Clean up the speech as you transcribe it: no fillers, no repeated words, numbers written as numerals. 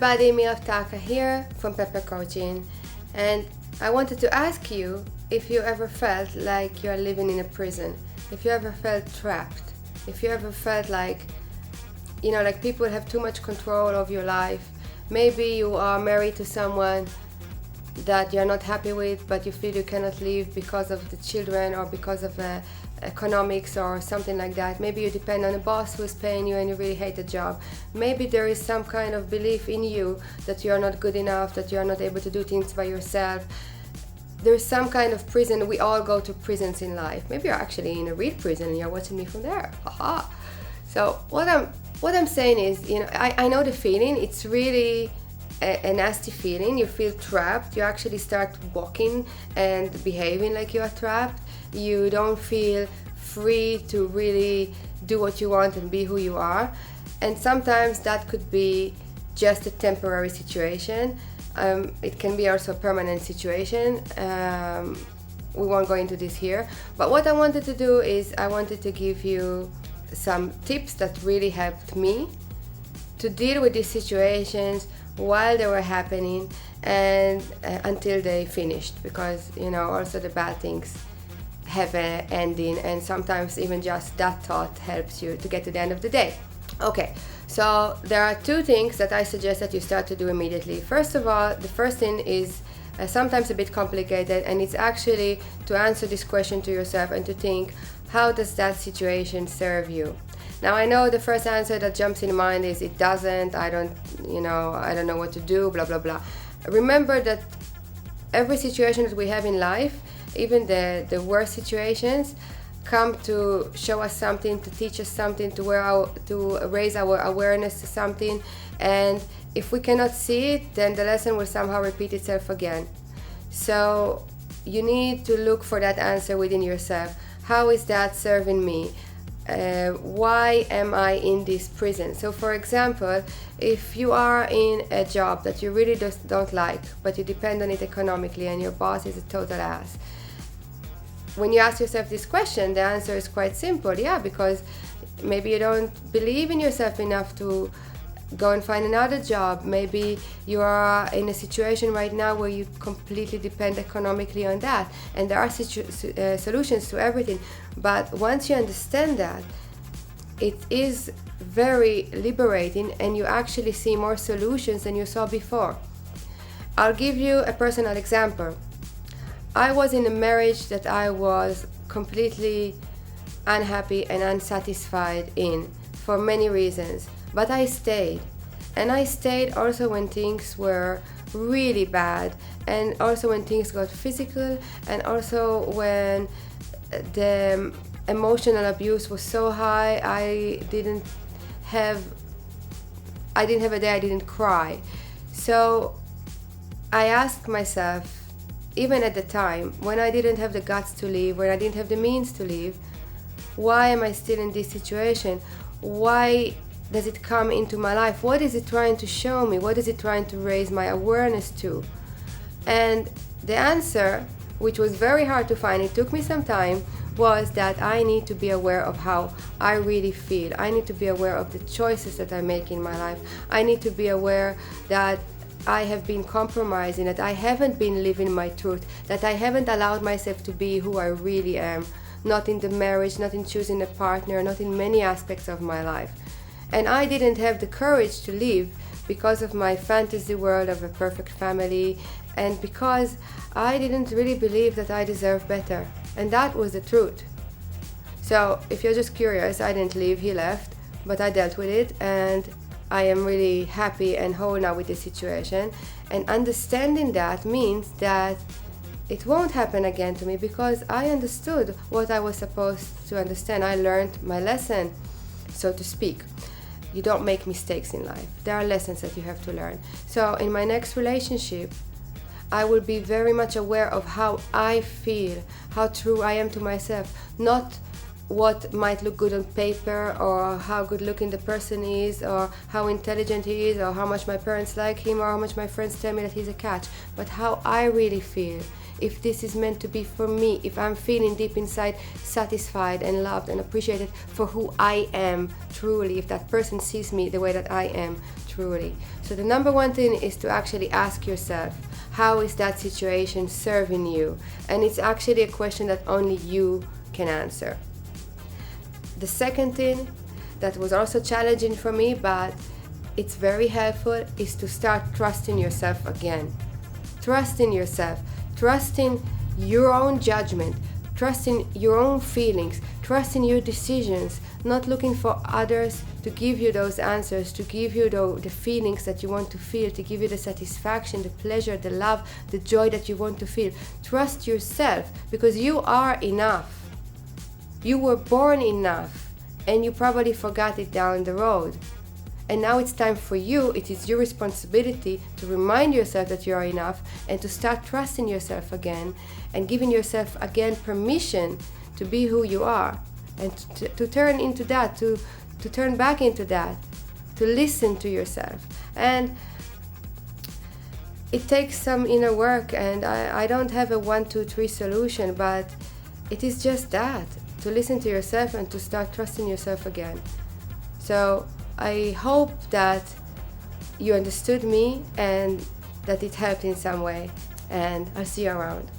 everybody, Mirav here from Pepper Coaching, and I wanted to ask you if you ever felt like you're living in a prison, if you ever felt trapped, if you ever felt like, like people have too much control of your life. Maybe you are married to someone that you're not happy with, but you feel you cannot leave because of the children or because of economics or something like that. Maybe you depend on a boss who is paying you and you really hate the job. Maybe there is some kind of belief in you that you're not good enough, that you're not able to do things by yourself. There's some kind of prison. We all go to prisons in life. Maybe you're actually in a real prison and you're watching me from there. Haha. So what I'm saying is, I know the feeling. It's really a nasty feeling. You feel trapped. You actually start walking and behaving like you are trapped. You don't feel free to really do what you want and be who you are. And sometimes that could be just a temporary situation. It can be also a permanent situation. We won't go into this here. But what I wanted to do is I wanted to give you some tips that really helped me to deal with these situations while they were happening and until they finished, because also the bad things have an ending, and sometimes even just that thought helps you to get to the end of the day. Okay, so there are two things that I suggest that you start to do immediately. First of all, the first thing is sometimes a bit complicated, and it's actually to answer this question to yourself and to think, how does that situation serve you? Now, I know the first answer that jumps in mind is it doesn't, I don't know what to do, blah, blah, blah. Remember that every situation that we have in life, even the worst situations, come to show us something, to teach us something, to raise our awareness to something. And if we cannot see it, then the lesson will somehow repeat itself again. So you need to look for that answer within yourself. How is that serving me? Why am I in this prison? So for example, if you are in a job that you really don't like, but you depend on it economically and your boss is a total ass, when you ask yourself this question, the answer is quite simple. Yeah, because maybe you don't believe in yourself enough to go and find another job. Maybe you are in a situation right now where you completely depend economically on that, and there are solutions to everything. But once you understand that, it is very liberating, and you actually see more solutions than you saw before. I'll give you a personal example. I was in a marriage that I was completely unhappy and unsatisfied in for many reasons. But I stayed, and I stayed also when things were really bad, and also when things got physical, and also when the emotional abuse was so high. I didn't have a day I didn't cry. So I asked myself, even at the time when I didn't have the guts to leave, when I didn't have the means to leave, why am I still in this situation? Why does it come into my life? What is it trying to show me? What is it trying to raise my awareness to? And the answer, which was very hard to find, it took me some time, was that I need to be aware of how I really feel. I need to be aware of the choices that I make in my life. I need to be aware that I have been compromising, that I haven't been living my truth, that I haven't allowed myself to be who I really am, not in the marriage, not in choosing a partner, not in many aspects of my life. And I didn't have the courage to leave because of my fantasy world of a perfect family, and because I didn't really believe that I deserve better. And that was the truth. So if you're just curious, I didn't leave, he left, but I dealt with it, and I am really happy and whole now with the situation. And understanding that means that it won't happen again to me, because I understood what I was supposed to understand. I learned my lesson, so to speak. You don't make mistakes in life. There are lessons that you have to learn. So in my next relationship, I will be very much aware of how I feel, how true I am to myself, not what might look good on paper, or how good looking the person is, or how intelligent he is, or how much my parents like him, or how much my friends tell me that he's a catch, but how I really feel. if this is meant to be for me, if I'm feeling deep inside satisfied and loved and appreciated for who I am truly, if that person sees me the way that I am truly. So the number one thing is to actually ask yourself, how is that situation serving you? And it's actually a question that only you can answer. The second thing that was also challenging for me, but it's very helpful, is to start trusting yourself again. Trusting yourself, trusting your own judgment, trusting your own feelings, trusting your decisions, not looking for others to give you those answers, to give you the feelings that you want to feel, to give you the satisfaction, the pleasure, the love, the joy that you want to feel. Trust yourself, because you are enough. You were born enough, and you probably forgot it down the road. And now it's time for you, it is your responsibility to remind yourself that you are enough and to start trusting yourself again and giving yourself again permission to be who you are and to turn into that, to turn back into that, to listen to yourself. And it takes some inner work, and I don't have a 1, 2, 3 solution, but it is just that, to listen to yourself and to start trusting yourself again. So I hope that you understood me and that it helped in some way, and I'll see you around.